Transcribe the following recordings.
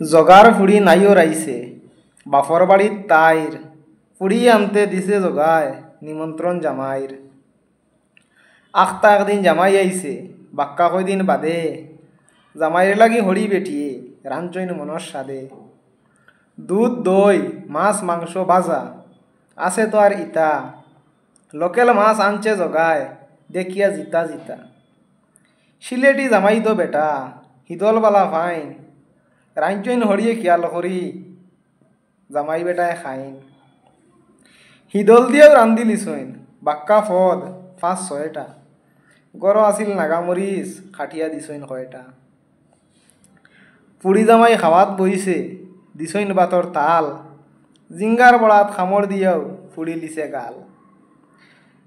Jogger ফুড়ি নাইও রাইছে বাফর বাড়ির তাইর ফুড়ি আনতে দিছে জগায় নিমন্ত্রণ জামাইর। আখতা একদিন জামাই আইছে বাক্কা কয়দিন বাদে জামাইয়ের লাগি হরি বেটিয়ে রাঞ্চইন মনর সাদে। দুধ দই মাছ মাংস ভাজা আছে তো আর ইতা লোকেল মাছ আনছে জগায় দেখিয়া জিতা জিতা। সিলেটি জামাই তো বেটা হিদলবালা ফাইন রাঞ্চইন হরিয়ে খেয়াল করি জামাই বেটায় খাইন। হিদল দিয়েও রান্ধি লিছইন বাক্কা ফদ ৫-৬টা গড় আছিল নাগামরিচ খাটিয়া দিছইন কয়টা। পুরি জামাই খাওয়াত বইছে দিছইন বাতর তাল জিঙ্গার বড়াত খামর দিয়াও ফুড়ি লিছে গাল।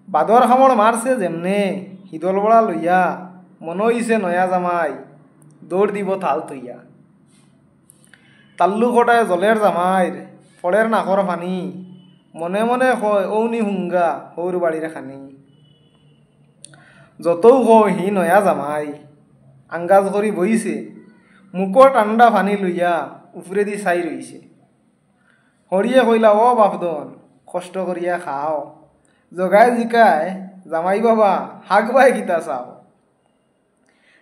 বাদর খামর মারছে যেমনে হিদল বড়া লইয়া মন হইছে নয়া জামাই দৌড় দিব থাল থইয়া। তাল্লু কটায় জলের জামাইর ফলের নাকর ফানি মনে মনে কয় ঔনি হুঙ্গা সৌর বাড়ির খানি। যতও কয় হি নয়া জামাই আঙ্গাজ করি বইছে মুখর ঠান্ডা ফানি লইয়া উফরে দি চাই রইছে। হরিয়ে কইলা ও বাপদন কষ্ট করিয়া খাও জগায় জিকায় জামাই বাবা হাক বাই কিতা চাও।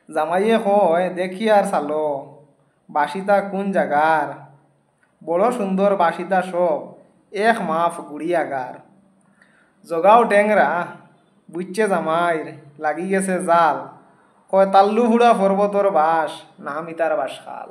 জামাইয়ে কয় দেখি আর চালো বাসিতা কোন জাগার বড় সুন্দর বাসিতা সব এক মাফ গুড়ি আগার। জগাও ট্যাংরা বুঝছে জামাইর লাগি গেছে জাল কয় তাল্লু হুড়া পর্বতর বাস নাম ইতার বাস খাল।